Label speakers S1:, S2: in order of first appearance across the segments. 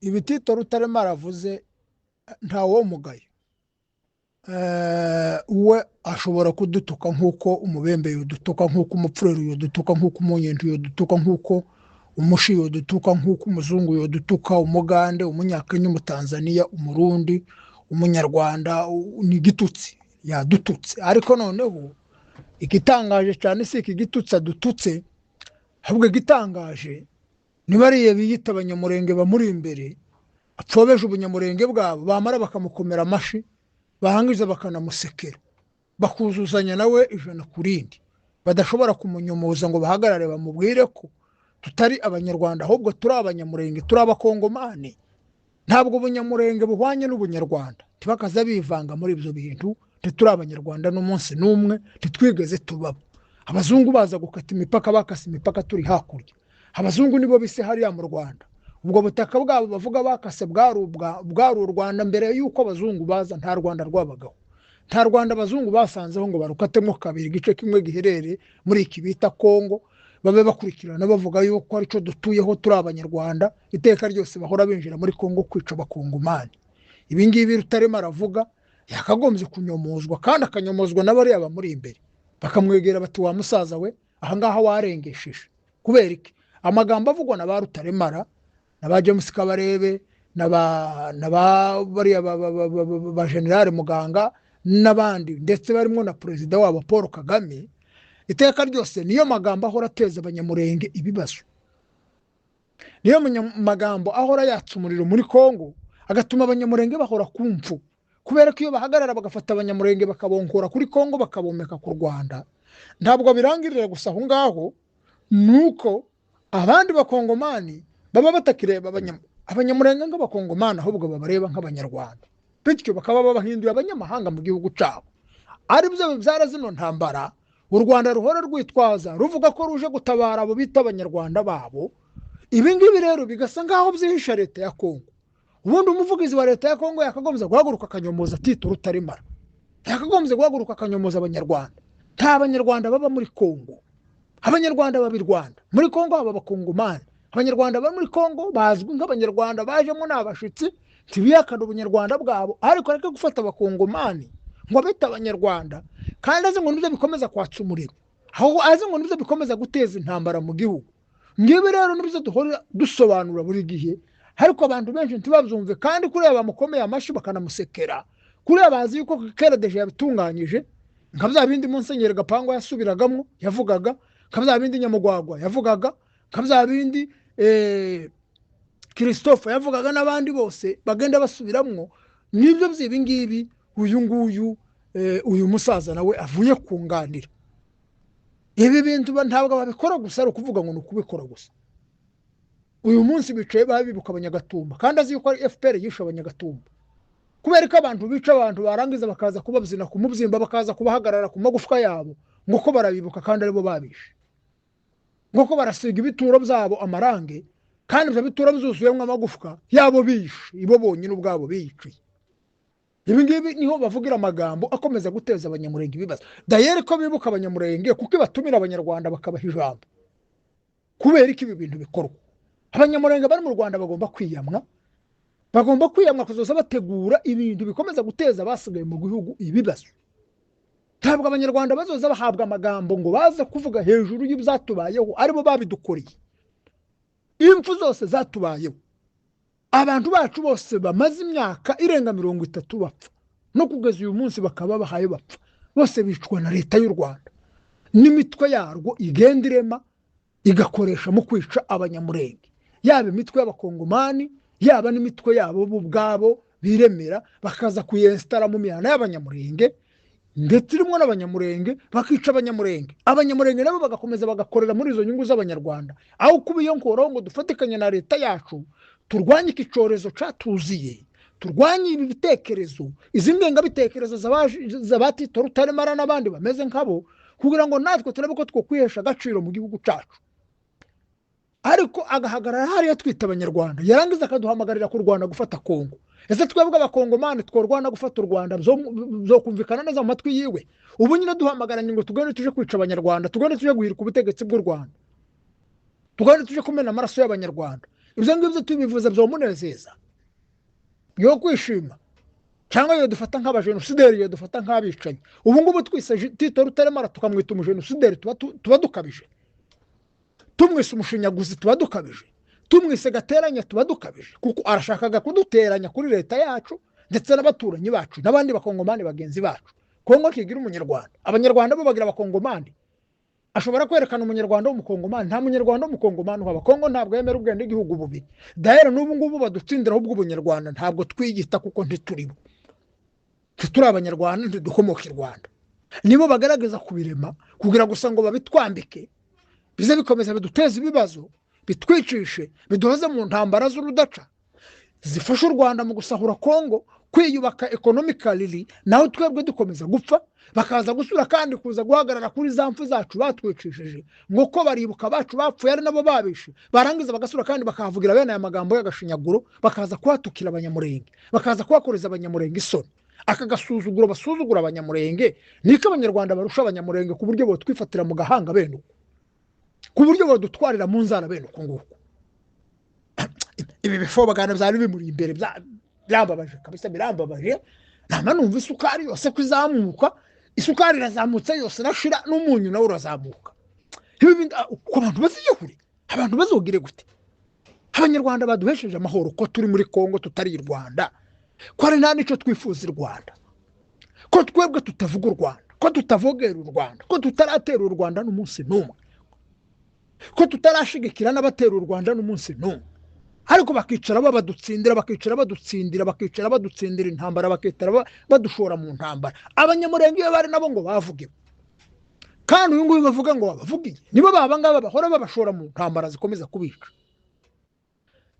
S1: ibitito Rutaremara avuze ntawo mugayo. We ashobora kudutuka nk'uko umubembe yodutuka, nk'uko umupfurero yodutuka, nk'uko umunyendu yodutuka, nk'uko umushi yodutuka, nk'uko umuzungu yodutuka, umugande, umunyakenya, umutanzaniya, umurundi, umunyarwanda, ni igitutsi yadututse. Ariko noneho igitangaje cyane si iki gitutsi adututse, ahubwo igitangaje ni bariya biyita abanyamurenge bamuri imbere apfobeje ubunyamurenge bwabo, bamara bakamukomera amashi, bahangiza bakanamusekera, bakuzuzanya nawe ijana ku rindi, badashobora kumunyomoza ngo bahagarare bamubwire ko tutari abanyarwanda, ahubwo turi abanyamurenge, turi abakongomani. Ntabwo ubunyamurenge buhwanye n'ubunyarwanda, tibakaza bivanga muri ibyo bintu. Turi abanyarwanda n'umunsi n'umwe, titwigeze tubabo. Abazungu baza gukata imipaka, bakase imipaka turi hakurya. Abazungu nibo bise hariya mu Rwanda. Ubwo butaka bwabo bavuga bakase bwari u Rwanda. Mbere y'uko abazungu baza nta Rwanda rwabagaho, nta Rwanda abazungu basanzeho ngo barukatemo kabiri, igice kimwe giherere muri iki bita Kongo, babe bakurikirana bavuga yuko arico dutuyeho turi abanyarwanda. Iteka ryose bahora binjira muri Kongo kwica abakongomani. Ibi ngibi Rutaremara aravuga yakagombye kunyomozwa, kandi akanyomozwa n'abari bamuri imbere, bakamwegera bati wa musaza we ahangaha warengesheje. Kubera iki amagambo avugwa na ba Rutaremara na ba James Kabarebe na bariya ba General Muganga n'abandi, ndetse barimo na perezida wabo Paul Kagame, iteka ryose niyo magambo ahora ateza abanyamurenge ibibazo, niyo magambo ahora yatsa umuriro muri Kongo, agatuma abanyamurenge bahora kumfu. Kubera ko iyo bahagarara bagafata abanyamurenge bakabonkora kuri Kongo bakabomeka ku Rwanda, ntabwo birangirira gusa aho ngaho, nuko abandi bakongomani baba batakireba abanyamurenge nk'abakongomani, ahubwo babareba nk'abanyarwanda, bityo bakaba babahinduye abanyamahanga mu gihugu cyabo. Ari byo bibyara zino ntambara u Rwanda ruhora rwitwaza ruvuga ko ruje gutabara abo bita abanyarwanda babo. Ibi ngibi rero bigasa ngaho byihisha leta ya Kongo. Ubundi umuvugizi wa leta ya Kongo yakagombye guhaguruka akanyomoza Tito Rutaremara, yakagombye guhaguruka akanyomoza abanyarwanda. Nta abanyarwanda baba muri Kongo, abanyarwanda baba i Rwanda. Muri Kongo haba abakongomani, abanyarwanda baba muri Kongo bazwi nk'abanyarwanda bajemo n'abashitsi, tibiyakana ubunyarwanda bwabo. Ariko areke gufata abakongomani ngo bita abanyarwanda, kandi azi ngo nibyo bikomeza kwatsa umuriro, aho azi ngo nibyo bikomeza guteza intambara mu gihugu. Ngibi rero nibyo duhora dusobanura buri gihe, ariko abantu benshi ntibabyumve. Kandi kureba bamukomeye amashi bakanamusekera, kureba bazi yuko kera deje yabitunganyije, nka bya bindi Musenyeri Gapango yasubiragamo yavugaga, nka bya bindi Nyamugwagwa yavugaga, nka bya bindi Christophe yavugaga, n'abandi bose bagenda basubiramo. Nibyo by'ibi ngibi uyu musaza nawe avuye kunganira. Ibi bintu ntabwo babikora gusa ari ukuvuga ngo nukubikora gusa. Uyu munsi bicaye babibuka Abanyagatumba, kandi azi yuko ari FPR yishe Abanyagatumba. Kubera ko abantu bica abantu barangiza bakaza kubabyina ku mubyimba, bakaza kubahagarara ku magufwa yabo ngo ko barabibuka, kandi aribo babishe, ngo ko barasiga ibituro byabo amarange, kandi ibyo bituro byuzuyemo amagufwa yabo bishe, ibo bonyine ubwabo biyiciye. Ibi ngibi niho bavugira amagambo akomeza guteza abanyamurenge ibibazo. Dayere ko bibuka abanyamurenge kuko batumira abanyarwanda bakabaha ijambo. Kubera iki ibi bintu bikorwa? Abanyamurenge bari mu Rwanda bagomba kwiyamwa, kuzoza bategura ibintu bikomeza guteza abasigaye mu gihugu ibibazo. Ntabwo abanyarwanda bazoza bahabwa amagambo ngo baze kuvuga hejuru y'ibyatubayeho aribo babidukoreye. Impfu zose zatubayeho, abantu bacu bose bamaze imyaka irenga 30 bapfa, no kugeza uyu munsi bakaba bahaye bapfa, bose bicwa na leta y'u Rwanda n'imitwe yarwo igenda irema igakoresha mu kwica abanyamurenge, yaba imitwe y'abakongomani, yaba n'imitwe yabo ubwabo biremera, bakaza kuyinstara mu mihana y'abanyamurenge, ndetse irimo n'abanyamurenge bakica abanyamurenge. Abanyamurenge nabo bagakomeza bagakorera muri izo nyungu z'abanyarwanda, aho kubiyonkora ngo dufatikanye na leta yacu turwanye ikicorezo cyatuziye, turwanye ibi bitekerezo, izi ngengabitekerezo z'abatito Rutaremara n'abandi bameze nkabo, kugira ngo natwe turebe ko twokwihesha agaciro mu gihugu cyacu. Ariko agahagarara hariya twita abanyarwanda, yarangiza akaduhamagarira ku Rwanda gufata Kongo. Ese twebwe abakongomani tworwana gufata u Rwanda byo kumvikana neza mu matwi yiwe? Ubu nyine duhamagaranye ngo tugende tuje kwica abanyarwanda, tugende tuje guhirika ubutegetsi bw'u Rwanda, tugende tuje kumena amaraso y'abanyarwanda. ibyo ngibyo tubivuze byomunezeza yo kwishima cyangwa yo dufata nk'abajenosideri yo dufata nk'abicanyi ubu ngubu twise Tito Rutaremara tukamwita umujenosideri tuba dukabije tumwise umushinyaguzi tuba dukabije tumwise gateranya tuba dukabije kuko arashakaga kuduteranya kuri leta yacu ndetse n'abaturanyi bacu n'abandi bakongomani bagenzi bacu Kongo kigira umunyarwanda abanyarwanda bo bagira abakongomani ashobora kwerekana umunyarwanda w'umukongomani nta munyarwanda w'umukongomani haba Kongo ntabwo yemera ubwende igihugu bubi dahere n'ubu ngubu badutsindira ahubwo ubunyarwanda ntabwo twigita kuko ntituribo turi abanyarwanda ntidukomoka i Rwanda nibo bagaragaza kubirema kugira gusa ngo babitwambike bize bikomeza biduteza ibibazo bitwicishe biduhoze mu ntambara z'urudaca zifasha u Rwanda mu gusahura Kongo kwiyubaka economically naho twebwe dukomeza gupfa bakaza gusura kandi kuza guhagarara kuri zamfu zacu batwicishije ngo ko baribuka bacu bapfuye ari nabo babishe barangiza bagasura kandi bakavugira bene aya magambo y'agashinyaguro bakaza kwatukira abanyamurenge bakaza kwakoreza abanyamurenge isoni akagasuzuguro basuzugura abanyamurenge niko abanyarwanda barusha abanyamurenge ku buryo bo twifatira mu gahanga bene ku buryo bo dutwarira mu nzara bene uko nguko ibi bifobagana byari bimuri imbere byambabaje kabisa birambabaje nama numva isukari yose kwizamuka isukari irazamutse yose nashira n'umunyu nawe urazamuka ibi uko abantu baziyekure abantu bazogire gute abanyarwanda baduhesheje amahoro ko turi muri Kongo tutari i Rwanda ko ari nta nico twifuza i Rwanda ko twebwe tutavuga u Rwanda ko tutavogera u Rwanda ko tutaratera u Rwanda n'umunsi n'umwe ko tutarashigikira n'abatera u Rwanda n'umunsi n'umwe ariko bakicara badutsindira intambara bakitara badushora mu ntambara abanyamurenge bari nabo ngo bavuge kandi uyu nguyu bavuga ngo bavugiye nibo ngaba bahora babashora mu ntambara zikomeza kubica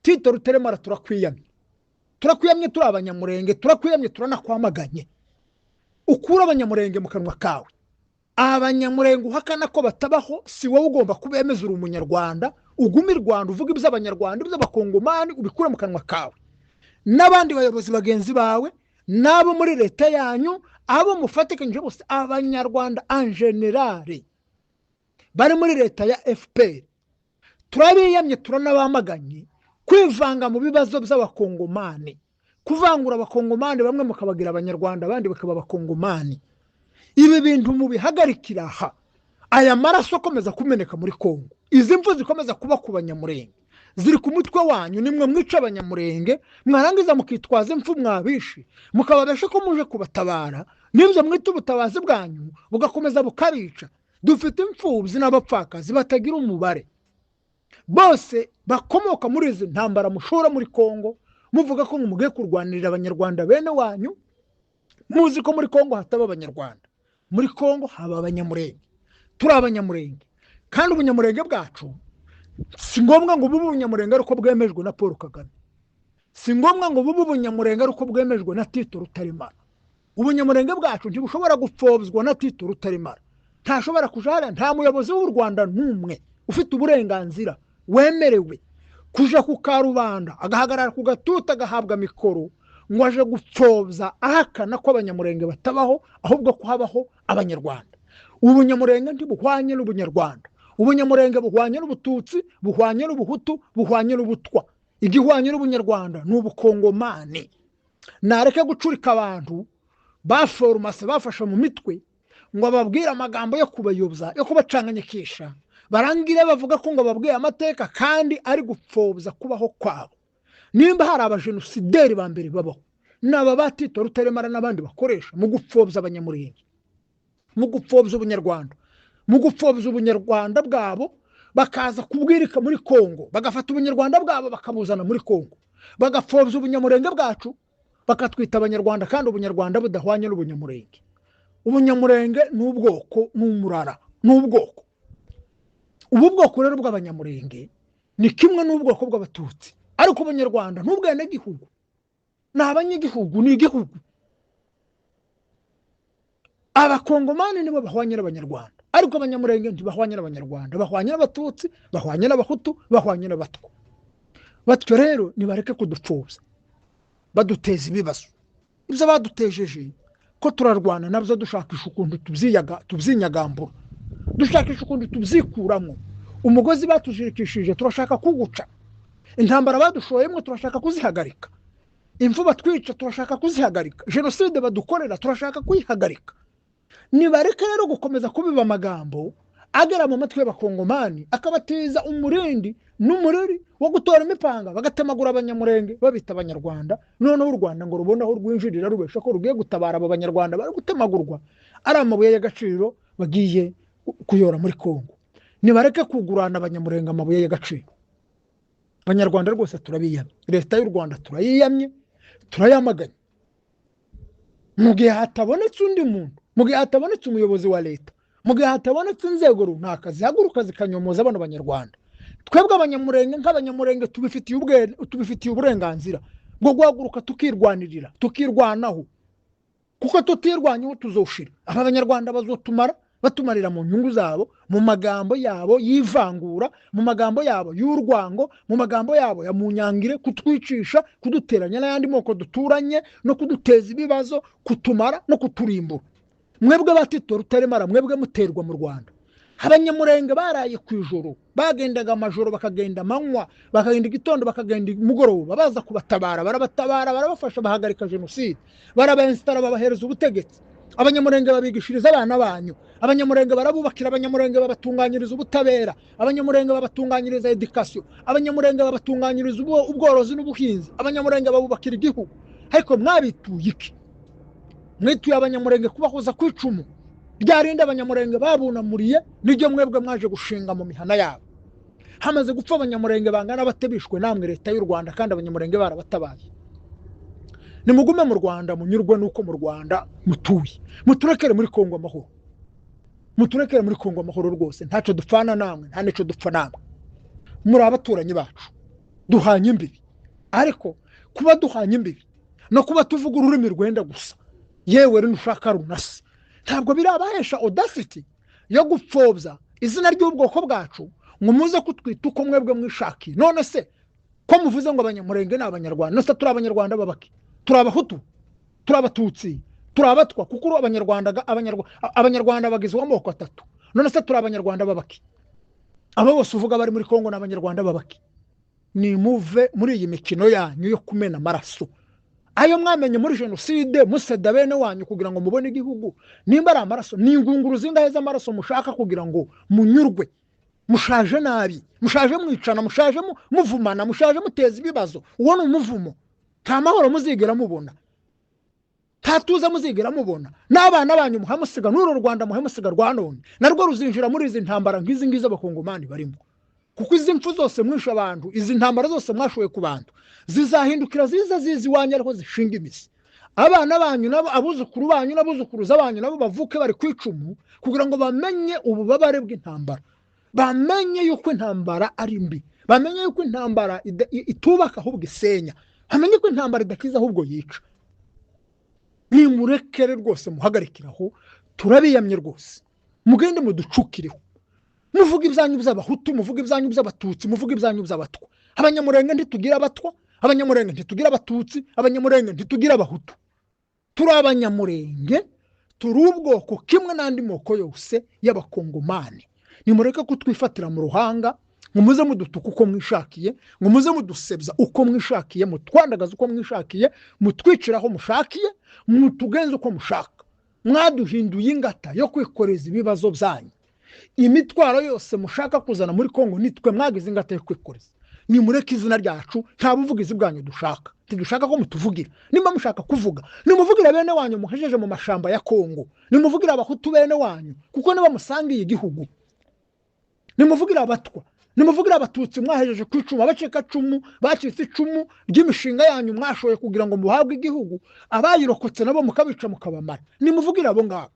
S1: Tito Rutaremara turakwiyamye turi abanyamurenge turakwiyamye turanakwamaganye ukura abanyamurenge mu kanwa kawe abanyamurenge uhakana ko batabaho si wowe ugomba kubemeza uri umunyarwanda ugumi Rwanda uvuga iby'abanyarwanda iby'abakongomani ubikura mu kanwa kawe n'abandi bayobozi bagenzi bawe nabo muri leta yanyu abo mufatikanyije bose abanyarwanda en general bari muri leta ya FPR turabiyamye turanabamaganye kwivanga mu bibazo by'abakongomani kuvangura abakongomani bamwe mukabagira abanyarwanda abandi bakaba abakongomani ibi bintu mubihagarikira aha aya maraso akomeza kumeneka muri Kongo izi mfu zikomeza kuba ku banyamurenge ziri ku mutwe wanyu nimwe mwica abanyamurenge mwarangiza mukitwaza imfu mwabishe mukababesha ko muje kubatabara n'ibyo mwita ubutabazi bwanyu bugakomeza bukabica dufite imfubyi n'abapfakazi batagira umubare bose bakomoka muri izi ntambara mushora muri Kongo muvuga ko mugiye kurwanirira abanyarwanda bene wanyu muzi ko muri Kongo hataba abanyarwanda muri Kongo haba abanyamurenge turi abanyamurenge kandi ubunyamurenge bwacu si ngombwa ngo bube ubunyamurenge ariko bwemejwe na Paul Kagame si ngombwa ngo bube ubunyamurenge ariko bwemejwe na Tito Rutaremara ubunyamurenge bwacu ntibushobora gupfobzwa na Tito Rutaremara ntashobora kujara nta muyobozi w'u Rwanda n'umwe ufite uburenganzira wemerewe kuja ku karubanda agahagarara ku gatuta agahabwa mikoro ngo aje gupfobza ahakana ko abanyamurenge batabaho ahubwo ko habaho abanyarwanda ubunyamurenge ntibuhwanye n'ubunyarwanda ubunyamurenge buhwanye n'ubututsi buhwanye n'ubuhutu buhwanye n'ubutwa igihwanye n'ubunyarwanda n'ubukongomani nareke gucurika abantu baforumase bafasha mu mitwe ngo babwire amagambo yo kubayobza yo kubacanganyikisha barangire bavuga ko ngo babwiye amateka kandi ari gupfobza kubaho kwabo nimba hari abajenosideri ba mbere babaho naba Tito Rutaremara n'abandi bakoresha mu gupfobza abanyamurenge mu gupfobza ubunyarwanda mu gupfobza ubunyarwanda bwabo bakaza kubwirika muri Kongo bagafata ubunyarwanda bwabo bakabuzana muri Kongo bagapfobza ubunyamurenge bwacu bakatwita abanyarwanda kandi ubunyarwanda budahwanye n'ubunyamurenge ubunyamurenge n'ubwoko n'umurara n'ubwoko ubu bwoko rero bw'abanyamurenge ni kimwe n'ubwoko bw'abatutsi ariko ubunyarwanda n'ubwene gihugu n'abanyagihugu ni igihugu abakongomani nibo bahwanye n'abanyarwanda ariko abanyamurenge ntibahwanye n'abanyarwanda bahwanye n'abatutsi bahwanye n'abahutu bahwanye n'abatwa batyo rero nibareke kudupfobya baduteza ibibazo ibyo badutejeje ko turarwana nabyo dushakisha ukuntu tubyinyagambura dushakisha ukuntu tubyikuramo umugozi batujirikishije turashaka kuguca intambara badushoyemwe turashaka kuzihagarika, imfu batwica turashaka kuzihagarika, jenoside badukorera turashaka kuyihagarika. Nibareke rero gukomeza kubiba amagambo agera mu matwi y'abakongomani akabatiza umurindi n'umuriri wo gutora imipanga bagatemagura abanyamurenge babita abanyarwanda, noneho u Rwanda ngo rubona aho rwinjirira rubesha ko rugiye gutabara abo banyarwanda bari gutemagurwa ari amabuye y'agaciro bagiye kuyora muri Kongo. Nibareke kugurana abanyamurenge amabuye y'agaciro. Abanyarwanda rwose turabiyamye, leta y'u Rwanda turayiyamye, turayamaganye. Mu gihe hatabonetse undi muntu, mu gihe hatabonetse umuyobozi wa leta, mu gihe hatabonetse inzego runaka zihaguruka zikanyomoza bano banyarwanda, twebwe abanyamurenge nk'abanyamurenge tubifitiye uburenganzira bwo guhaguruka tukirwanirira, tukirwanaho, kuko tutirwanyeho tuzoshira. Aba banyarwanda bazotumara batumarira mu nyungu zabo, mu magambo yabo yivangura, mu magambo yabo y'urwango, mu magambo yabo ya munyangire, kutwicisha, kuduteranya n'ayandi moko duturanye no kuduteza ibibazo, kutumara no kuturimbura. Mwebwe batito rutaremara, mwebwe muterwa mu Rwanda. Abanyamurenge baraye ku ijoro, bagendaga amajoro bakagenda amanywa, bakagenda igitondo bakagenda mugoroba, baza kubatabara, barabatabara, barabafasha, bahagarika jenoside, barabainstara, babahereza ubutegetsi. Abanyamurenge babigishiriza abana banyu, abanyamurenge barabubakira, abanyamurenge babatunganyiriza ubutabera, abanyamurenge babatunganyiriza education, abanyamurenge babatunganyiriza ubworozi n'ubuhinzi, abanyamurenge babubakira igihugu. Ariko mwabituye iki? Mwituye abanyamurenge kubahoza kwicumu, ryarinda abanyamurenge babunamuriye n'iryo mwebwe mwaje gushinga mu mihana yabo. Hamaze gupfa abanyamurenge bangana batebishwe namwe leta y'u Rwanda, kandi abanyamurenge barabatabaye. Nimugume mu Rwanda, munyurwe nuko mu Rwanda mutuye, muturekere muri Kongo amahoro, muturekere muri Kongo amahoro rwose. Ntacyo dupfana namwe, nta nico dupfa namwe, muri abaturanyi bacu duhanye imbibi. Ariko kuba duhanye imbibi no kuba tuvuga ururimi rwenda gusa, yewe runushaka runasi, ntabwo birabahesha audacity yo gupfobya izina ry'ubwoko bwacu ngo muze kutwita uko mwebwe mwishaki. None se ko muvuze ngo abanyamurenge n'abanyarwanda, nose turi abanyarwanda babaki, turi abahutu, turi abatutsi, turi abatwa, kuko abanyarwanda bagizwe amoko atatu. None se turi abanyarwanda babaki? Abo bose uvuga bari muri Kongo n'abanyarwanda babaki. Ni muve muri iyi mikino yanyu yo kumena amaraso. Ayo mwamenye muri jenoside museda bene wanyu kugira ngo mubone igihugu, nimba ari amaraso ni ingunguru zingahe z'amaraso mushaka kugira ngo munyurwe. Mushaje nabi, mushaje mwicana, mushaje muvumana, mushaje muteza ibibazo. Uwo ni umuvumo, nta mahoro muzigera mubona, nta tuza muzigera mubona. N'abana banyu muhamusiga, n'uru Rwanda muhamusiga rwa none narwo ruzinjira muri izi ntambara nk'izi ngizi abakongomani barimo. Kuko izi mfu zose mwisha abantu, izi ntambara zose mwashoye ku bantu, zizahindukira zizi iwanyu ariko zishinga imizi. Abana banyu nabo, abuzukuru banyu n'abuzukuruza banyu nabo bavuke bari kwicumu, kugira ngo bamenye ububabare bw'intambara, bamenye yuko intambara ari mbi, bamenye yuko intambara itubaka ahubwo isenya, bamenye ko intambara idakiza ahubwo yica. Nimurekere rwose muhagarikiraho, turabiyamye rwose, mugende muducukireho, muvuga ibyanyu by'abahutu, muvuga ibyanyu by'abatutsi, muvuga ibyanyu by'abatwa. Abanyamurenge ntitugira abatwa, abanyamurenge ntitugira abatutsi, abanyamurenge ntitugira abahutu. Turi abanyamurenge, turi ubwoko kimwe n'andi moko yose y'abakongomani. Nimureke kutwifatira mu ruhanga ngo muze mudutuka uko mwishakiye, ngo muze mudusebya uko mwishakiye, mutwandagaza uko mwishakiye, mutwiciraho mushakiye, mutugenze uko mushaka. Mwaduhinduye ingata yo kwikoreza ibibazo byanyu. Imitwaro yose mushaka kuzana muri Kongo nitwe mwagize ingata yo kwikoreza. Nimureke izina ryacu, nta buvugizi bwanyu dushaka. Tidushaka ko mutuvugira. Nimba mushaka kuvuga, nimuvugira bene wanyu muhejeje mu mashamba ya Kongo, nimuvugira abahutu bene wanyu kuko niba musangiye igihugu, nimuvugira abatwa, nimuvugira abatutsi mwahejeje kwicuma, abacika cumu bacitse icumu ry'imishinga yanyu mwashoye kugira ngo muhabwe igihugu, abayirokotse nabo mukabica mukabamara. Nimuvugira abo ngabo,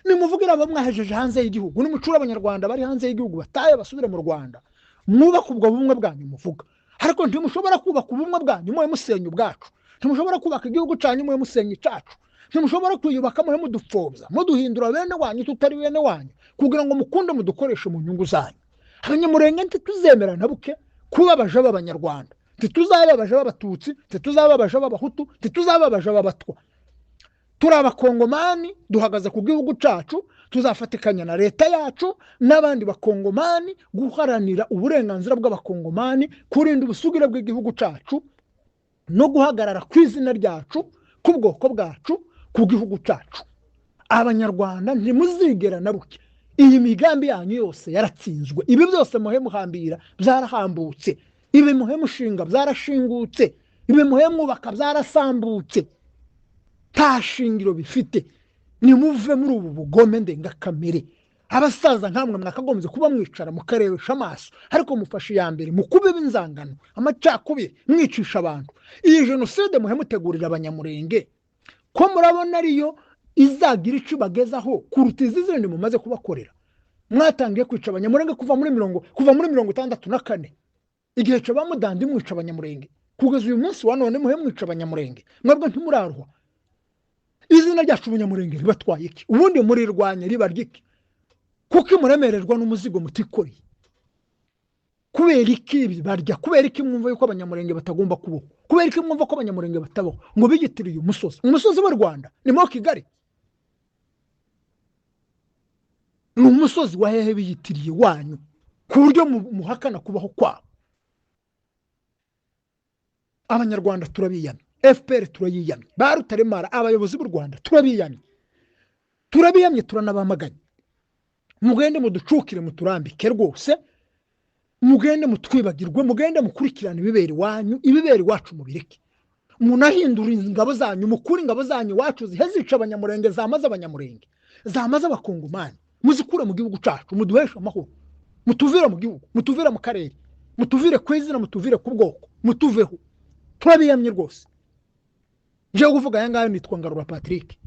S1: nimuvugira abo mwahejeje hanze y'igihugu, nimucura abanyarwanda bari hanze y'igihugu bataye basubire mu Rwanda, mwubaka ubwo bumwe bwanyu muvuga. Ariko ntimushobora kubaka ubumwe bwanyu mwe musenya ubwacu, ntimushobora kubaka igihugu cyanyu mwe musenya icacu, ntimushobora kwiyubaka mwe mudupfobya, muduhindura bene wanyu tutari bene wanyu, kugira ngo mukunde mudukoreshe mu nyungu zanyu. Abanyamurenge ntituzemera na buke kuba abaja b'abanyarwanda, ntituzaba abaja b'abatutsi, ntituzaba abaja b'abahutu, ntituzaba abaja b'abatwa. turi abakongomani duhagaze ku gihugu cacu, tuzafatikanya na leta yacu n'abandi bakongomani guharanira uburenganzira bw'abakongomani, kurinda ubusugire bw'igihugu cacu no guhagarara ku izina ryacu, ku bwoko bwacu, ku gihugu cacu. Abanyarwanda ntimuzigera na buke, iyi migambi yanyu yose yaratsinzwe, ibi byose muhe muhambira byarahambutse, ibi muhe mushinga byarashingutse, ibi muhe mwubaka byarasambutse, nta shingiro bifite. Nimuve muri ubu bugome ndengakamere. Abasaza nkamwe mwakagombye kuba mwicara mukarebesha amaso, ariko mufashe ya mbere mukube b'inzangano, amacakubiri, mwicisha abantu. Iyi jenoside muhe mutegurira abanyamurenge ko murabona ariyo izagira ico bagezaho kuruta izi zindi mumaze kubakorera. Mwatangiye kwica abanyamurenge kuva muri 64 igihe cyo bamudandi mwica abanyamurenge, kugeza uyu munsi wa none muhe mwica abanyamurenge. Mwebwe ntimurarwa. Izina ryacu umunyamurenge ribatwaye iki? Ubundi murirwanya ribarya iki? Kuko muremererwa n'umuzigo mutikoreye. Kubera iki barya? Kubera iki mwumva yuko abanyamurenge batagomba kubaho? Kubera iki mwumva ko abanyamurenge batabaho? Ngo bigitiriye umusozi w'u Rwanda ni mo Kigali. Ni umusozi wa hehe biyitiriye wanyu ku buryo muhakana kubaho kwabo? Abanyarwanda turabiyamye, FPR turayiyamye, barutaremara abayobozi b'u Rwanda turabiyamye turanabamaganye. Mugende muducukire muturambike rwose, mugende mutwibagirwe, mugende mukurikirana ibibere wanyu, ibibere wacu mubireke. Munahindura ingabo zanyu, mukuri ingabo zanyu wacu zihezica abanyamurenge, zamaze abanyamurenge, zamaze abakongomani, muzikure mu gihugu cacu, muduhesha amahoro, mutuvira mu gihugu, mutuvira mu karere, mutuvire kwizina, mutuvire ku bwoko, mutuveho. Turabiyamye rwose. Je kuvuga yangayo nitwa Ngarura Patrick.